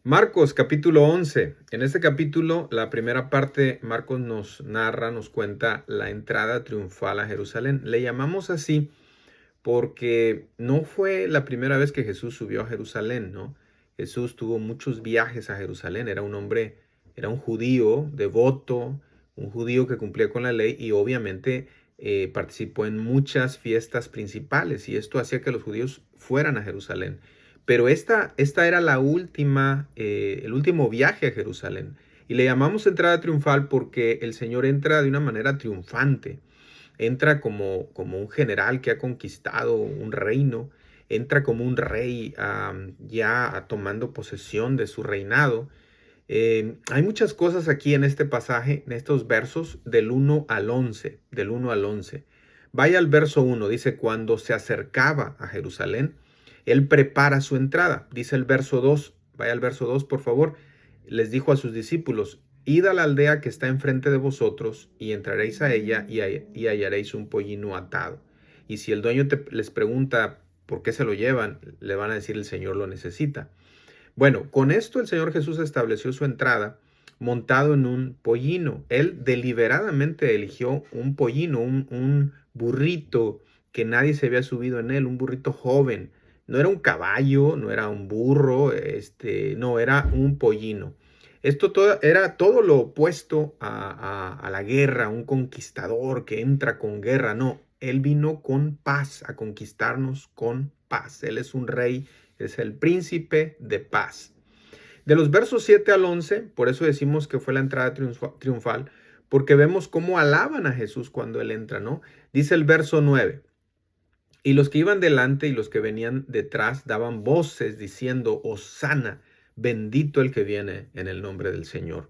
Marcos capítulo 11. En este capítulo, la primera parte, Marcos nos narra, nos cuenta la entrada triunfal a Jerusalén. Le llamamos así porque no fue la primera vez que Jesús subió a Jerusalén, ¿no? Jesús tuvo muchos viajes a Jerusalén. Era un hombre, era un judío devoto, un judío que cumplía con la ley y obviamente participó en muchas fiestas principales y esto hacía que los judíos fueran a Jerusalén. Pero esta era la última, el último viaje a Jerusalén. Y le llamamos entrada triunfal porque el Señor entra de una manera triunfante. Entra como un general que ha conquistado un reino. Entra como un rey ya tomando posesión de su reinado. Hay muchas cosas aquí en este pasaje, en estos versos del 1 al 11, del 1 al 11. Vaya al verso 1, dice, cuando se acercaba a Jerusalén, él prepara su entrada. Dice el verso 2, vaya al verso 2, por favor. Les dijo a sus discípulos, id a la aldea que está enfrente de vosotros y entraréis a ella y hallaréis un pollino atado. Y si el dueño les pregunta por qué se lo llevan, le van a decir el Señor lo necesita. Bueno, con esto el Señor Jesús estableció su entrada montado en un pollino. Él deliberadamente eligió un pollino, un burrito que nadie se había subido en él, un burrito joven. No era un caballo, no era un burro, no, era un pollino. Era todo lo opuesto a la guerra, un conquistador que entra con guerra. No, él vino con paz, a conquistarnos con paz. Él es un rey, es el príncipe de paz. De los versos 7 al 11, por eso decimos que fue la entrada triunfal, porque vemos cómo alaban a Jesús cuando él entra, ¿no? Dice el verso 9, y los que iban delante y los que venían detrás daban voces diciendo, Hosana, bendito el que viene en el nombre del Señor.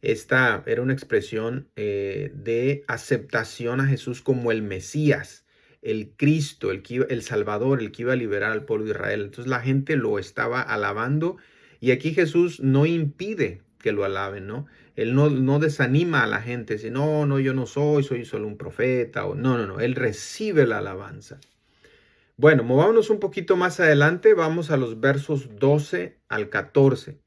Esta era una expresión de aceptación a Jesús como el Mesías, el Cristo, el Salvador, el que iba a liberar al pueblo de Israel. Entonces la gente lo estaba alabando y aquí Jesús no impide que lo alaben, ¿no? Él no desanima a la gente, dice, no, no, yo no soy solo un profeta, o no, no, no, él recibe la alabanza. Bueno, movámonos un poquito más adelante, vamos a los versos 12 al 14.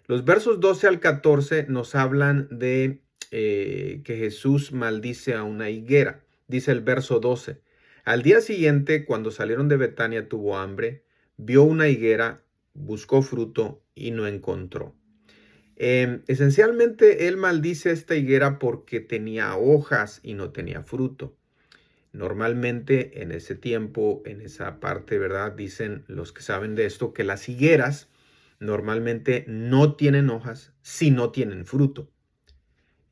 Los versos 12 al 14 nos hablan de que Jesús maldice a una higuera. Dice el verso 12. Al día siguiente, cuando salieron de Betania, tuvo hambre, vio una higuera, buscó fruto y no encontró. Esencialmente, él maldice esta higuera porque tenía hojas y no tenía fruto. Normalmente en ese tiempo, en esa parte, ¿verdad? Dicen los que saben de esto que las higueras normalmente no tienen hojas si no tienen fruto.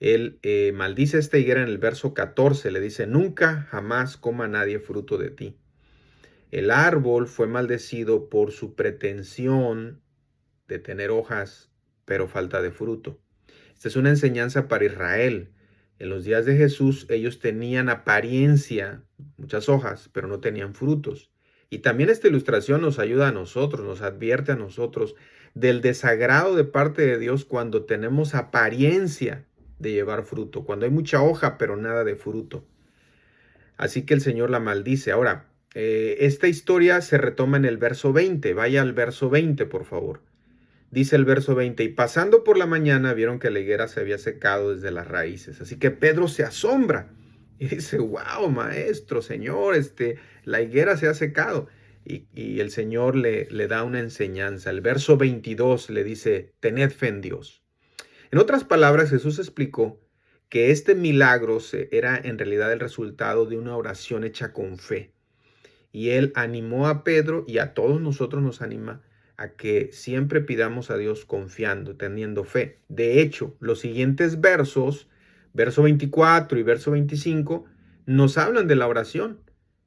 Él maldice esta higuera en el verso 14, le dice, nunca jamás coma nadie fruto de ti. El árbol fue maldecido por su pretensión de tener hojas, pero falta de fruto. Esta es una enseñanza para Israel. En los días de Jesús ellos tenían apariencia, muchas hojas, pero no tenían frutos. Y también esta ilustración nos ayuda a nosotros, nos advierte a nosotros del desagrado de parte de Dios cuando tenemos apariencia de llevar fruto, cuando hay mucha hoja, pero nada de fruto. Así que el Señor la maldice. Ahora, esta historia se retoma en el verso 20. Vaya al verso 20, por favor. Dice el verso 20, y pasando por la mañana vieron que la higuera se había secado desde las raíces. Así que Pedro se asombra y dice, wow, maestro, Señor, la higuera se ha secado. Y el Señor le da una enseñanza. El verso 22 le dice, tened fe en Dios. En otras palabras, Jesús explicó que este milagro era en realidad el resultado de una oración hecha con fe. Y él animó a Pedro y a todos nosotros nos anima a que siempre pidamos a Dios confiando, teniendo fe. De hecho, los siguientes versos, verso 24 y verso 25, nos hablan de la oración.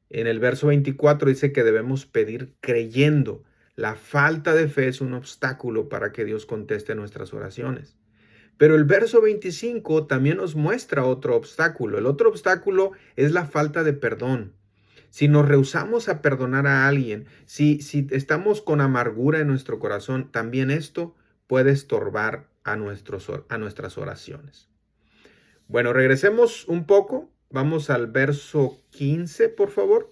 En el verso 24 dice que debemos pedir creyendo. La falta de fe es un obstáculo para que Dios conteste nuestras oraciones. Pero el verso 25 también nos muestra otro obstáculo. El otro obstáculo es la falta de perdón. Si nos rehusamos a perdonar a alguien, si estamos con amargura en nuestro corazón, también esto puede estorbar a nuestras oraciones. Bueno, regresemos un poco. Vamos al verso 15, por favor.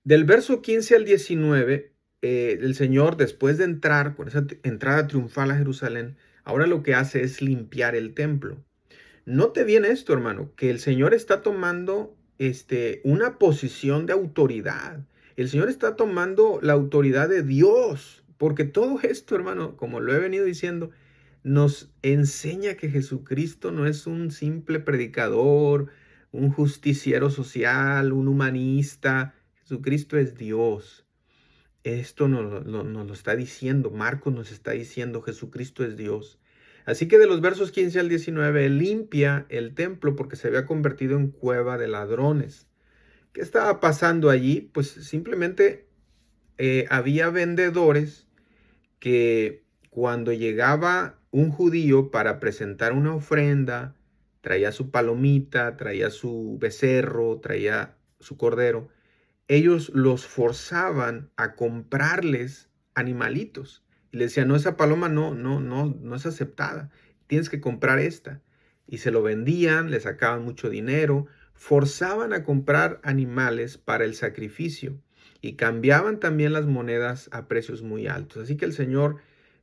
Del verso 15 al 19, el Señor, después de entrar con esa entrada triunfal a Jerusalén, ahora lo que hace es limpiar el templo. Note bien esto, hermano, que el Señor está tomando una posición de autoridad. El Señor está tomando la autoridad de Dios, porque todo esto, hermano, como lo he venido diciendo, nos enseña que Jesucristo no es un simple predicador, un justiciero social, un humanista. Jesucristo es Dios. Esto nos lo está diciendo, Marcos nos está diciendo, Jesucristo es Dios. Así que de los versos 15 al 19, limpia el templo porque se había convertido en cueva de ladrones. ¿Qué estaba pasando allí? Pues simplemente había vendedores que cuando llegaba un judío para presentar una ofrenda, traía su palomita, traía su becerro, traía su cordero, ellos los forzaban a comprarles animalitos. Y le decían, no, esa paloma no es aceptada. Tienes que comprar esta. Y se lo vendían, le sacaban mucho dinero, forzaban a comprar animales para el sacrificio y cambiaban también las monedas a precios muy altos. Así que el Señor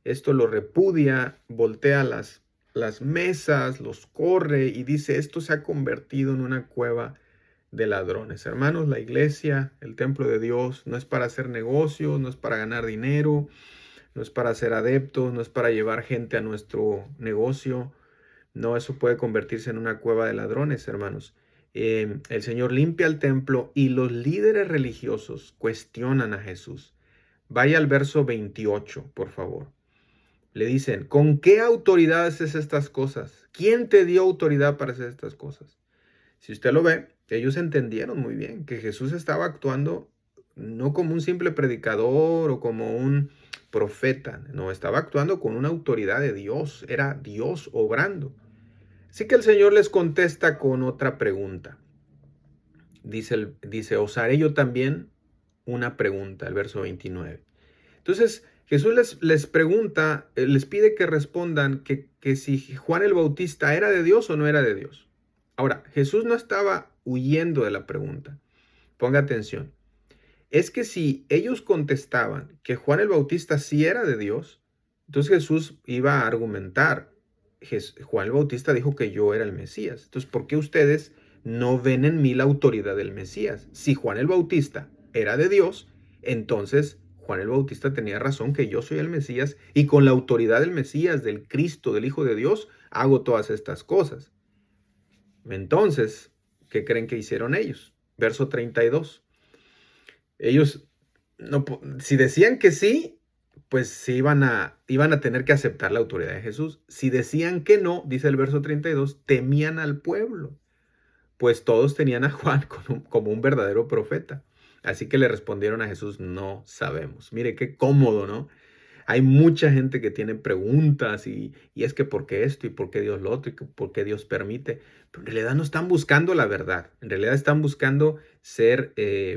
esto lo repudia, voltea las mesas, los corre y dice, esto se ha convertido en una cueva de ladrones. Hermanos, la iglesia, el templo de Dios, no es para hacer negocios, no es para ganar dinero, no es para ser adeptos, no es para llevar gente a nuestro negocio. No, eso puede convertirse en una cueva de ladrones, hermanos. El Señor limpia el templo y los líderes religiosos cuestionan a Jesús. Vaya al verso 28, por favor. Le dicen, ¿con qué autoridad haces estas cosas? ¿Quién te dio autoridad para hacer estas cosas? Si usted lo ve, ellos entendieron muy bien que Jesús estaba actuando no como un simple predicador o como un profeta, no, estaba actuando con una autoridad de Dios, era Dios obrando. Así que el Señor les contesta con otra pregunta. Dice, os haré yo también una pregunta, el verso 29. Entonces, Jesús les pregunta, les pide que respondan que si Juan el Bautista era de Dios o no era de Dios. Ahora, Jesús no estaba huyendo de la pregunta. Ponga atención. Es que si ellos contestaban que Juan el Bautista sí era de Dios, entonces Jesús iba a argumentar. Juan el Bautista dijo que yo era el Mesías. Entonces, ¿por qué ustedes no ven en mí la autoridad del Mesías? Si Juan el Bautista era de Dios, entonces Juan el Bautista tenía razón que yo soy el Mesías y con la autoridad del Mesías, del Cristo, del Hijo de Dios, hago todas estas cosas. Entonces, ¿qué creen que hicieron ellos? Verso 32. Ellos, no, si decían que sí, pues sí iban a tener que aceptar la autoridad de Jesús. Si decían que no, dice el verso 32, temían al pueblo, pues todos tenían a Juan como un verdadero profeta. Así que le respondieron a Jesús, no sabemos. Mire qué cómodo, ¿no? Hay mucha gente que tiene preguntas y es que por qué esto y por qué Dios lo otro y por qué Dios permite. Pero en realidad no están buscando la verdad. En realidad están buscando ser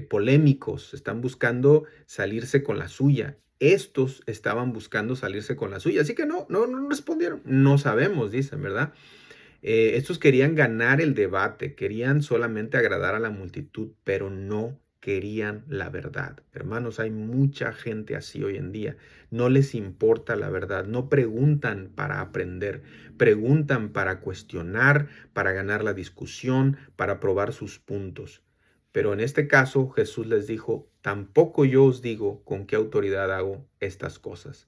polémicos, están buscando salirse con la suya. Estos estaban buscando salirse con la suya. Así que no respondieron. No sabemos, dicen, ¿verdad? Estos querían ganar el debate, querían solamente agradar a la multitud, pero no querían la verdad. Hermanos, hay mucha gente así hoy en día. No les importa la verdad, no preguntan para aprender, preguntan para cuestionar, para ganar la discusión, para probar sus puntos. Pero en este caso Jesús les dijo, tampoco yo os digo con qué autoridad hago estas cosas.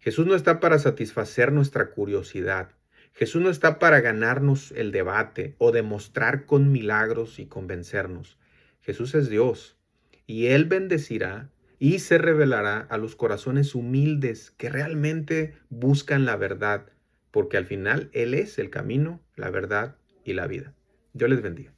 Jesús no está para satisfacer nuestra curiosidad. Jesús no está para ganarnos el debate o demostrar con milagros y convencernos. Jesús es Dios y Él bendecirá y se revelará a los corazones humildes que realmente buscan la verdad, porque al final Él es el camino, la verdad y la vida. Dios les bendiga.